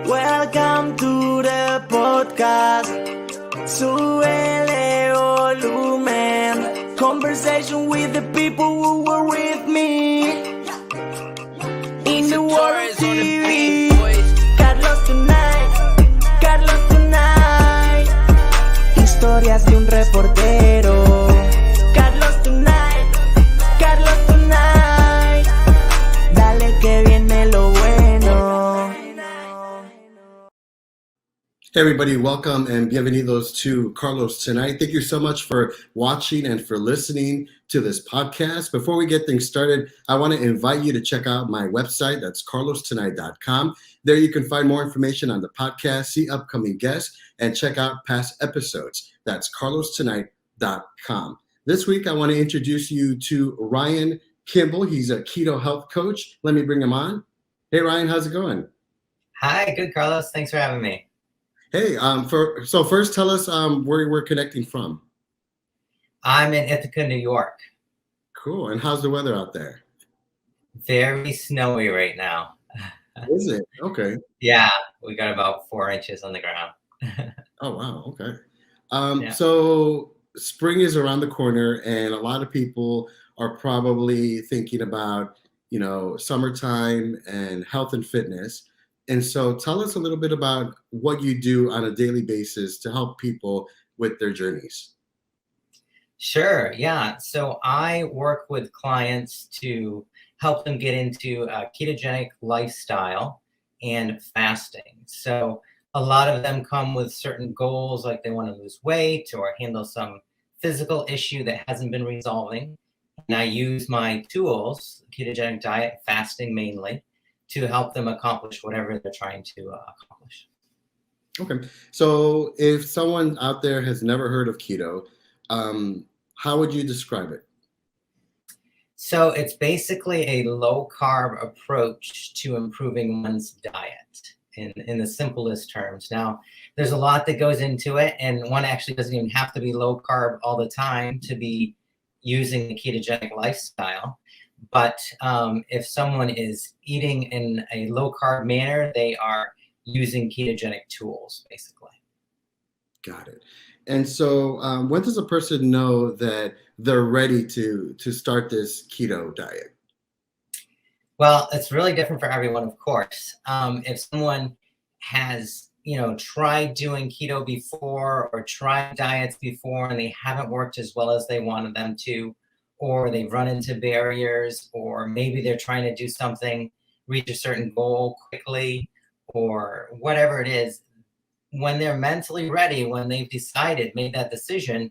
Welcome to the podcast. Súbele volumen. Conversation with the people who were with me. In the world TV. Carlos Tonight. Historias de un reportero. Carlos Tonight. Dale que viene lo bueno. Hey everybody, welcome and bienvenidos to Carlos Tonight. Thank you so much for watching and for listening to this podcast. Before we get things started, I want to invite you to check out my website. That's carlostonight.com. There you can find more information on the podcast, see upcoming guests, and check out past episodes. That's carlostonight.com. This week, I want to introduce you to Ryan Kimball. He's a keto health coach. Let me bring him on. Hey Ryan, how's it going? Hi, good, Carlos. Thanks for having me. Hey, so first tell us where we're connecting from. I'm in Ithaca, New York. Cool. And how's the weather out there? Very snowy right now. Is it? Okay. Yeah, we got about 4 inches on the ground. Oh, wow. Okay. Yeah. So spring is around the corner, and a lot of people are probably thinking about, summertime and health and fitness. And so tell us a little bit about what you do on a daily basis to help people with their journeys. Sure, yeah. So I work with clients to help them get into a ketogenic lifestyle and fasting. So a lot of them come with certain goals, like they want to lose weight or handle some physical issue that hasn't been resolving. And I use my tools, ketogenic diet, fasting mainly, to help them accomplish whatever they're trying to accomplish. Okay. So if someone out there has never heard of keto, how would you describe it? So it's basically a low-carb approach to improving one's diet in the simplest terms. Now, there's a lot that goes into it, and one actually doesn't even have to be low-carb all the time to be using the ketogenic lifestyle. But if someone is eating in a low-carb manner, they are using ketogenic tools, basically. Got it. And so when does a person know that they're ready to start this keto diet? Well, it's really different for everyone, of course. If someone has, tried doing keto before or tried diets before and they haven't worked as well as they wanted them to, or they've run into barriers, or maybe they're trying to do something, reach a certain goal quickly, or whatever it is, when they're mentally ready, when they've made that decision,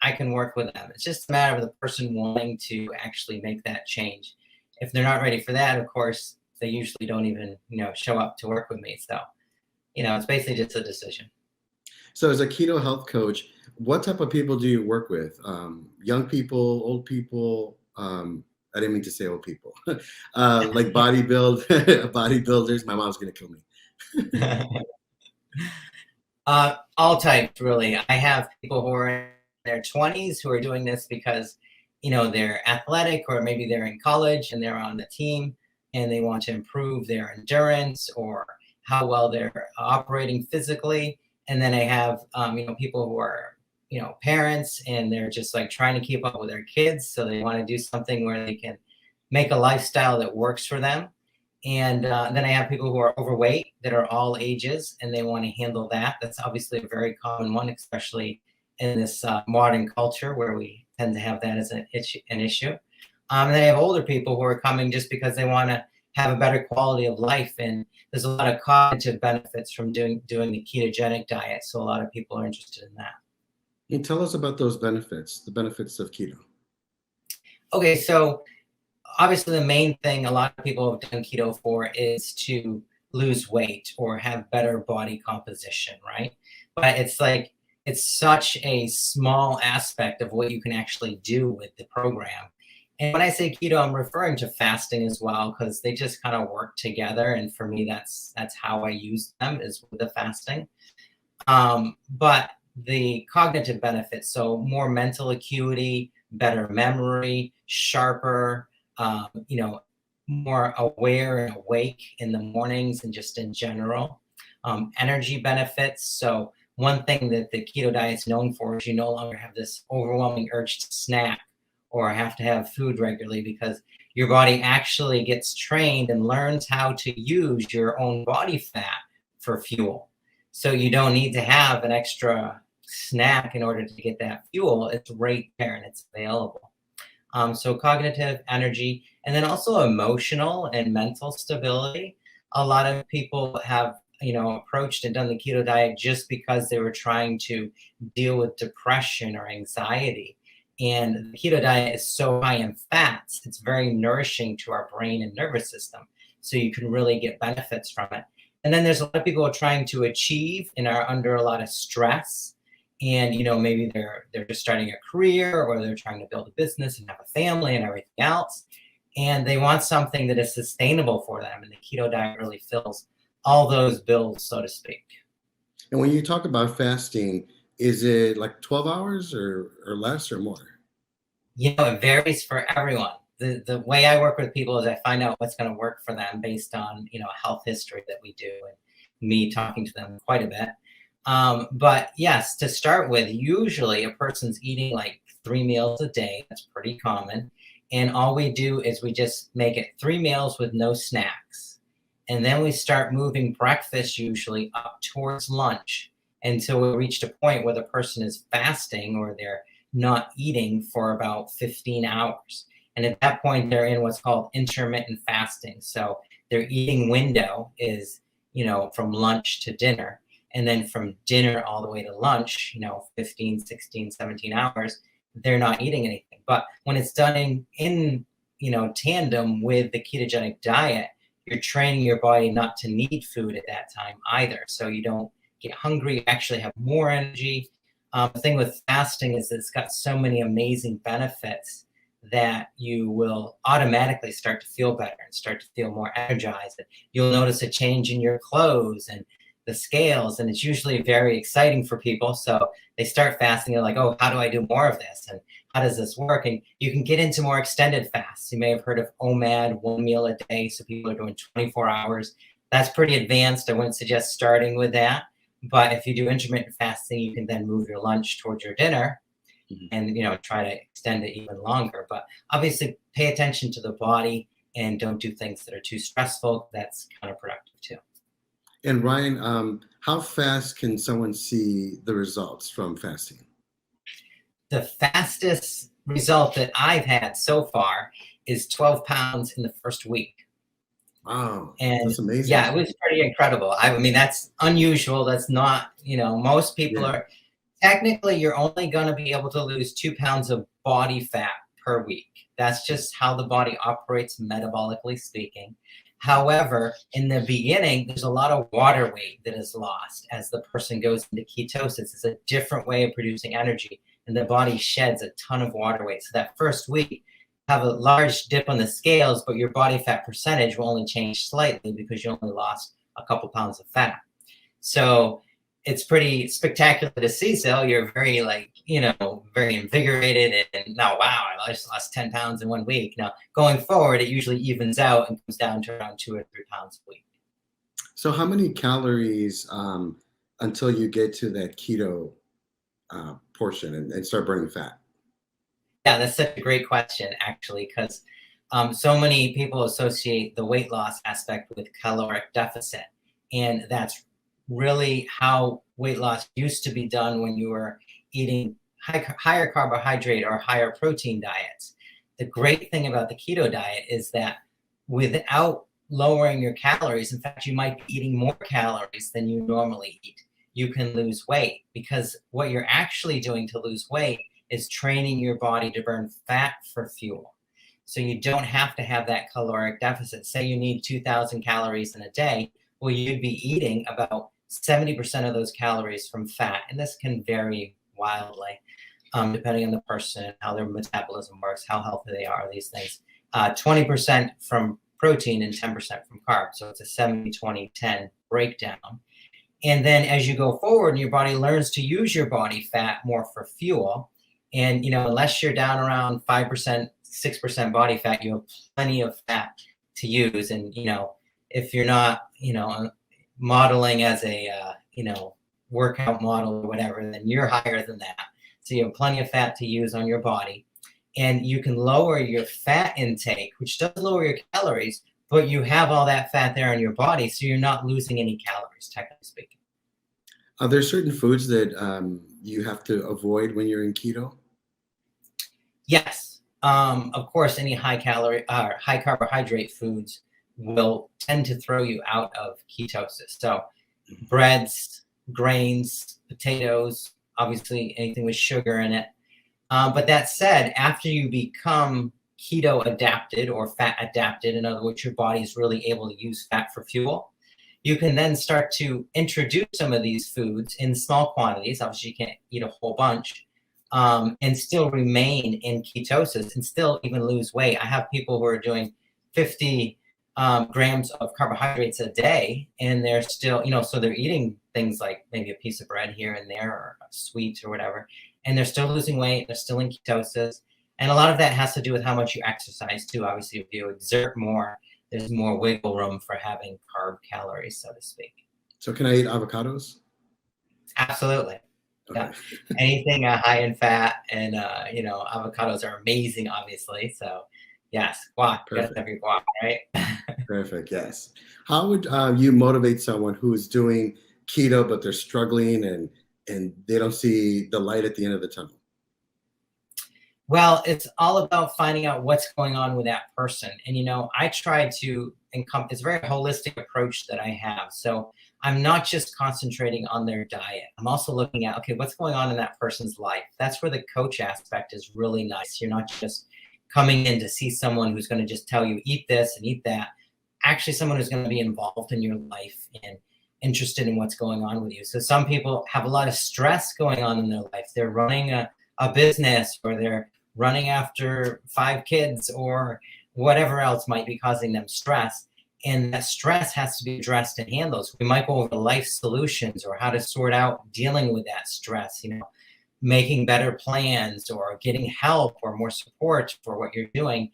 I can work with them. It's just a matter of the person wanting to actually make that change. If they're not ready for that, of course, they usually don't even, show up to work with me. So, it's basically just a decision. So as a keto health coach, what type of people do you work with? Young people, old people? I didn't mean to say old people. Like bodybuilders. My mom's going to kill me. All types, really. I have people who are in their 20s who are doing this because, they're athletic, or maybe they're in college and they're on the team and they want to improve their endurance or how well they're operating physically. And then I have, people who are, parents, and they're just like trying to keep up with their kids. So they want to do something where they can make a lifestyle that works for them. And then I have people who are overweight that are all ages, and they want to handle that. That's obviously a very common one, especially in this modern culture where we tend to have that as an issue. And then I have older people who are coming just because they want to have a better quality of life. And there's a lot of cognitive benefits from doing the ketogenic diet. So a lot of people are interested in that. Can you tell us about those benefits, the benefits of keto? Okay, so obviously the main thing a lot of people have done keto for is to lose weight or have better body composition, right? But it's such a small aspect of what you can actually do with the program. And when I say keto, I'm referring to fasting as well, because they just kind of work together. And for me, that's how I use them, is with the fasting. But the cognitive benefits, so more mental acuity, better memory, sharper, more aware and awake in the mornings and just in general. energy benefits. So one thing that the keto diet is known for is you no longer have this overwhelming urge to snack or have to have food regularly, because your body actually gets trained and learns how to use your own body fat for fuel. So you don't need to have an extra snack in order to get that fuel. It's right there and it's available. So cognitive, energy, and then also emotional and mental stability. A lot of people have, approached and done the keto diet just because they were trying to deal with depression or anxiety. And the keto diet is so high in fats, it's very nourishing to our brain and nervous system. So you can really get benefits from it. And then there's a lot of people who are trying to achieve and are under a lot of stress. And, maybe they're just starting a career, or they're trying to build a business and have a family and everything else. And they want something that is sustainable for them. And the keto diet really fills all those bills, so to speak. And when you talk about fasting, is it like 12 hours or less or more? It varies for everyone. The way I work with people is I find out what's going to work for them based on, health history that we do and me talking to them quite a bit. But yes, to start with, usually a person's eating like 3 meals a day. That's pretty common. And all we do is we just make it 3 meals with no snacks. And then we start moving breakfast usually up towards lunch until we reach a point where the person is fasting or they're not eating for about 15 hours. And at that point, they're in what's called intermittent fasting. So their eating window is, from lunch to dinner. And then from dinner all the way to lunch, 15, 16, 17 hours, they're not eating anything. But when it's done in tandem with the ketogenic diet, you're training your body not to need food at that time either. So you don't get hungry, you actually have more energy. The thing with fasting is that it's got so many amazing benefits that you will automatically start to feel better and start to feel more energized. You'll notice a change in your clothes and the scales, and it's usually very exciting for people. So they start fasting, they're like, oh, how do I do more of this? And how does this work? And you can get into more extended fasts. You may have heard of OMAD, 1 meal a day. So people are doing 24 hours. That's pretty advanced. I wouldn't suggest starting with that. But if you do intermittent fasting, you can then move your lunch towards your dinner and, try to extend it even longer. But obviously pay attention to the body and don't do things that are too stressful. That's counterproductive too. And Ryan, how fast can someone see the results from fasting? The fastest result that I've had so far is 12 pounds in the first week. Wow, and that's amazing. Yeah, it was pretty incredible. I mean, that's unusual. That's not, most people are, technically, you're only going to be able to lose 2 pounds of body fat per week. That's just how the body operates, metabolically speaking. However, in the beginning, there's a lot of water weight that is lost as the person goes into ketosis. It's a different way of producing energy, and the body sheds a ton of water weight. So that first week, have a large dip on the scales, but your body fat percentage will only change slightly because you only lost a couple pounds of fat. So it's pretty spectacular to see. So you're very very invigorated and now, wow, I just lost 10 pounds in 1 week. Now going forward, it usually evens out and comes down to around 2 or 3 pounds a week. So how many calories until you get to that keto portion and start burning fat? Yeah, that's such a great question, actually, because so many people associate the weight loss aspect with caloric deficit. And that's really how weight loss used to be done when you were eating higher carbohydrate or higher protein diets. The great thing about the keto diet is that without lowering your calories, in fact, you might be eating more calories than you normally eat. You can lose weight, because what you're actually doing to lose weight is training your body to burn fat for fuel. So you don't have to have that caloric deficit. Say you need 2,000 calories in a day. Well, you'd be eating about 70% of those calories from fat. And this can vary wildly, depending on the person, how their metabolism works, how healthy they are, these things. 20% from protein and 10% from carbs. So it's a 70-20-10 breakdown. And then as you go forward and your body learns to use your body fat more for fuel, and, unless you're down around 5%, 6% body fat, you have plenty of fat to use. And, if you're not, modeling as a, workout model or whatever, then you're higher than that. So you have plenty of fat to use on your body. And you can lower your fat intake, which does lower your calories, but you have all that fat there in your body, so you're not losing any calories, technically speaking. Are there certain foods that you have to avoid when you're in keto? Yes. Of course, any high carbohydrate foods will tend to throw you out of ketosis. So breads, grains, potatoes, obviously anything with sugar in it. But that said, after you become keto adapted or fat adapted, in other words, your body is really able to use fat for fuel, you can then start to introduce some of these foods in small quantities. Obviously, you can't eat a whole bunch, and still remain in ketosis and still even lose weight. I have people who are doing 50 grams of carbohydrates a day, and they're still, so they're eating things like maybe a piece of bread here and there or a sweet or whatever, and they're still losing weight, they're still in ketosis. And a lot of that has to do with how much you exercise too. Obviously, if you exert more, there's more wiggle room for having carb calories, so to speak. So can I eat avocados? Absolutely. Okay. Yeah. Anything high in fat, and avocados are amazing, obviously. So yes, guac. You gotta have your guac, right? Perfect. Yes. How would you motivate someone who is doing keto but they're struggling and they don't see the light at the end of the tunnel? Well, it's all about finding out what's going on with that person. And, I try to encompass, it's a very holistic approach that I have. So I'm not just concentrating on their diet. I'm also looking at, okay, what's going on in that person's life? That's where the coach aspect is really nice. You're not just coming in to see someone who's going to just tell you, eat this and eat that. Actually, someone who's going to be involved in your life and interested in what's going on with you. So some people have a lot of stress going on in their life. They're running a business, or they're running after 5 kids, or whatever else might be causing them stress. And that stress has to be addressed and handled. So we might go over life solutions or how to sort out dealing with that stress, making better plans or getting help or more support for what you're doing,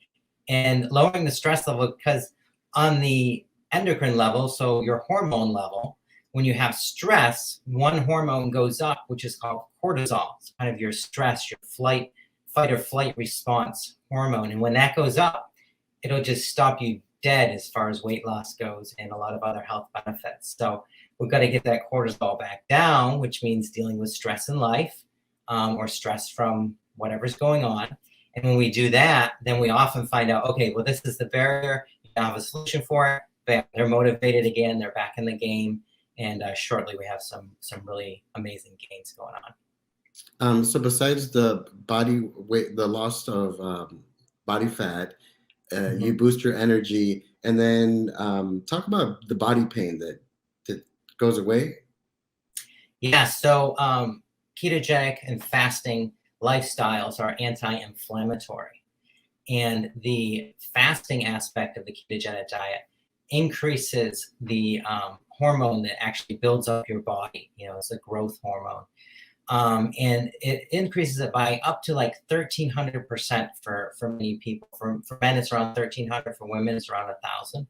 and lowering the stress level. Because on the endocrine level, so your hormone level, when you have stress, one hormone goes up, which is called cortisol. It's kind of your stress, your fight or flight response hormone. And when that goes up, it'll just stop you dead as far as weight loss goes and a lot of other health benefits. So we've got to get that cortisol back down, which means dealing with stress in life, or stress from whatever's going on. And when we do that, then we often find out, okay, well, this is the barrier. You have a solution for it. But they're motivated again. They're back in the game. And shortly, we have some really amazing gains going on. So besides the body weight, the loss of body fat, you boost your energy, and then talk about the body pain that goes away. Yeah. So ketogenic and fasting lifestyles are anti-inflammatory, and the fasting aspect of the ketogenic diet increases the hormone that actually builds up your body. It's a growth hormone. And it increases it by up to like 1,300% for many people. For men, it's around 1,300. For women, it's around 1,000.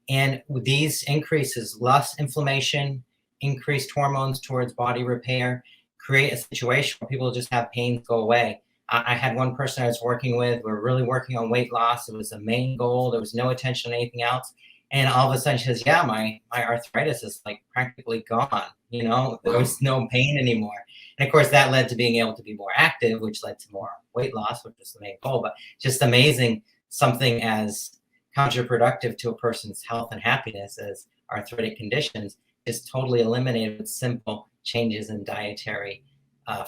And with these increases, less inflammation, increased hormones towards body repair, create a situation where people just have pain go away. I had one person I was working with. We were really working on weight loss. It was the main goal. There was no attention on anything else. And all of a sudden she says, yeah, my arthritis is like practically gone. There was no pain anymore. And of course that led to being able to be more active, which led to more weight loss, which was the main goal. But just amazing, something as counterproductive to a person's health and happiness as arthritic conditions is totally eliminated with simple changes in dietary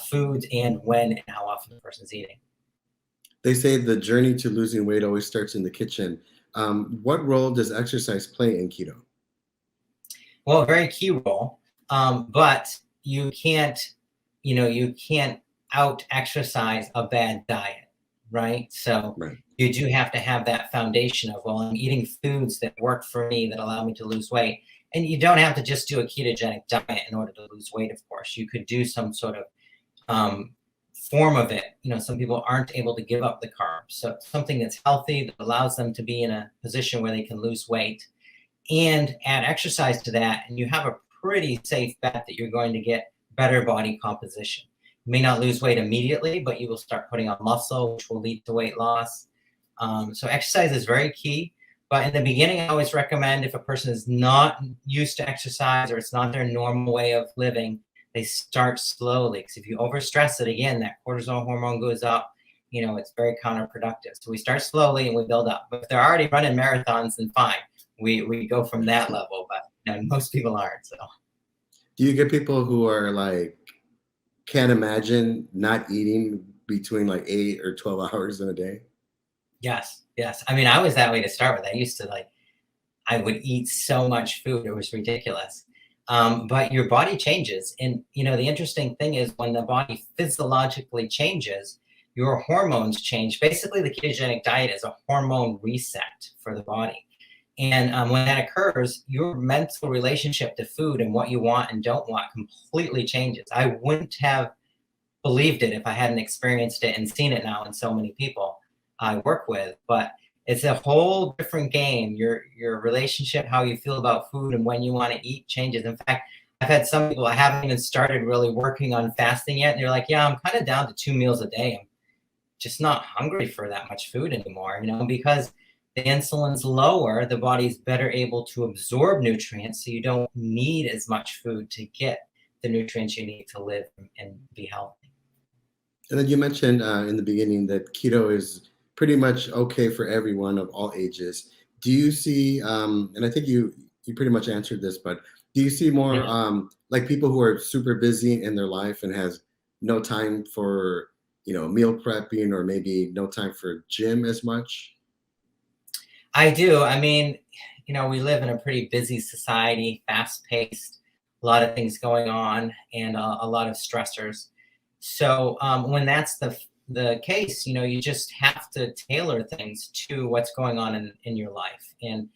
foods and when and how often the person's eating. They say the journey to losing weight always starts in the kitchen. What role does exercise play in keto? Well, a very key role, but you can't out exercise a bad diet, right? So You do have to have that foundation of, well, I'm eating foods that work for me, that allow me to lose weight. And you don't have to just do a ketogenic diet in order to lose weight, of course. You could do some sort of form of it. Some people aren't able to give up the carbs. So something that's healthy, that allows them to be in a position where they can lose weight. and add exercise to that, and you have a pretty safe bet that you're going to get better body composition. You may not lose weight immediately, but you will start putting on muscle, which will lead to weight loss. So exercise is very key. But in the beginning, I always recommend, if a person is not used to exercise or it's not their normal way of living, they start slowly. Because if you overstress it, again, that cortisol hormone goes up. It's very counterproductive. So we start slowly and we build up. But if they're already running marathons, then fine. We go from that level. But most people aren't. So. Do you get people who are like, can't imagine not eating between like 8 or 12 hours in a day? Yes. I mean, I was that way to start with. I used to I would eat so much food. It was ridiculous. But your body changes. And, the interesting thing is when the body physiologically changes, your hormones change. Basically, the ketogenic diet is a hormone reset for the body. And when that occurs, your mental relationship to food and what you want and don't want completely changes. I wouldn't have believed it if I hadn't experienced it and seen it now in so many people I work with. But it's a whole different game. Your relationship, how you feel about food and when you want to eat changes. In fact, I've had some people, I haven't even started really working on fasting yet. And they're like, yeah, I'm kind of down to 2 meals a day. I'm just not hungry for that much food anymore, because the insulin's lower, the body's better able to absorb nutrients, so you don't need as much food to get the nutrients you need to live and be healthy. And then you mentioned in the beginning that keto is pretty much okay for everyone of all ages. Do you see, and I think you pretty much answered this, but do you see more like people who are super busy in their life and has no time for, meal prepping, or maybe no time for gym as much? I do. I mean, we live in a pretty busy society, fast-paced, a lot of things going on, and a lot of stressors. So when that's the case, you just have to tailor things to what's going on in your life. And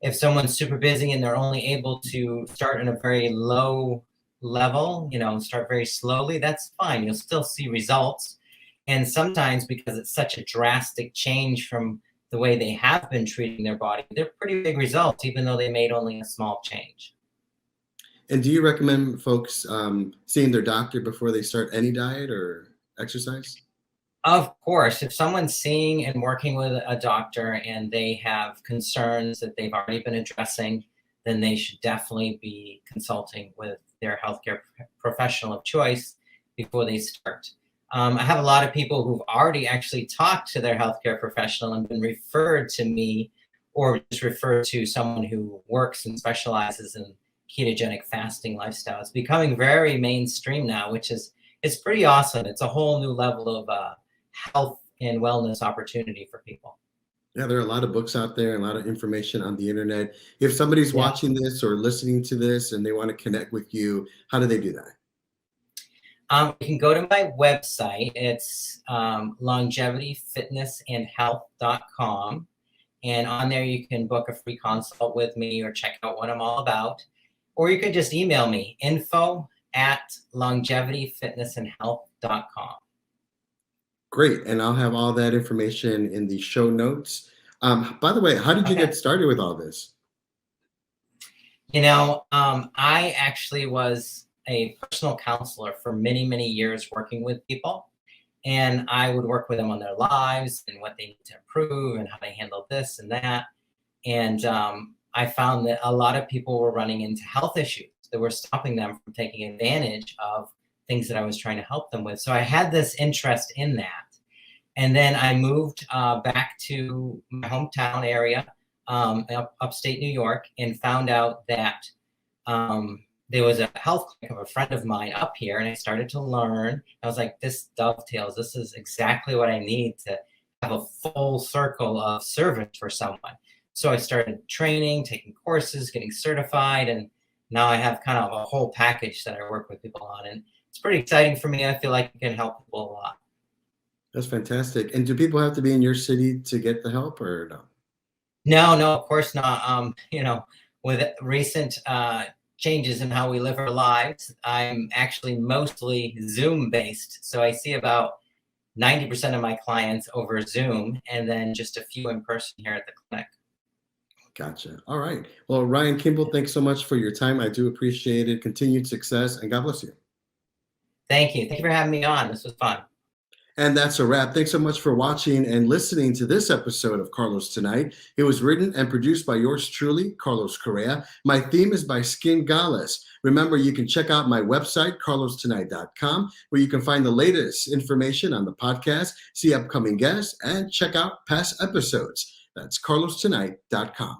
if someone's super busy and they're only able to start in a very low level, start very slowly, that's fine. You'll still see results. And sometimes, because it's such a drastic change from the way they have been treating their body, they're pretty big results, even though they made only a small change. And do you recommend folks seeing their doctor before they start any diet or exercise? Of course, if someone's seeing and working with a doctor and they have concerns that they've already been addressing, then they should definitely be consulting with their healthcare professional of choice before they start. I have a lot of people who've already actually talked to their healthcare professional and been referred to me, or just referred to someone who works and specializes in ketogenic fasting lifestyle. It's becoming very mainstream now, which is, it's pretty awesome. It's a whole new level of health and wellness opportunity for people. Yeah, there are a lot of books out there and a lot of information on the internet. If somebody's watching this or listening to this and they want to connect with you, how do they do that? You can go to my website. It's longevityfitnessandhealth.com. And on there, you can book a free consult with me or check out what I'm all about. Or you could just email me, info@longevityfitnessandhealth.com. Great. And I'll have all that information in the show notes. By the way, how did you get started with all this? I actually was a personal counselor for many, many years, working with people. And I would work with them on their lives and what they need to improve and how they handle this and that. And I found that a lot of people were running into health issues that were stopping them from taking advantage of things that I was trying to help them with. So I had this interest in that. And then I moved back to my hometown area, upstate New York, and found out that there was a health clinic of a friend of mine up here, and I started to learn. I was like, this dovetails. This is exactly what I need to have a full circle of service for someone. So I started training, taking courses, getting certified, and now I have kind of a whole package that I work with people on. And it's pretty exciting for me. I feel like I can help people a lot. That's fantastic. And do people have to be in your city to get the help, or no? No, of course not. With recent changes in how we live our lives, I'm actually mostly Zoom based. So I see about 90% of my clients over Zoom, and then just a few in person here at the clinic. Gotcha. All right. Well, Ryan Kimball, thanks so much for your time. I do appreciate it. Continued success, and God bless you. Thank you. Thank you for having me on. This was fun. And that's a wrap. Thanks so much for watching and listening to this episode of Carlos Tonight. It was written and produced by yours truly, Carlos Correa. My theme is by Skin Gales. Remember, you can check out my website, carlostonight.com, where you can find the latest information on the podcast, see upcoming guests, and check out past episodes. That's carlostonight.com.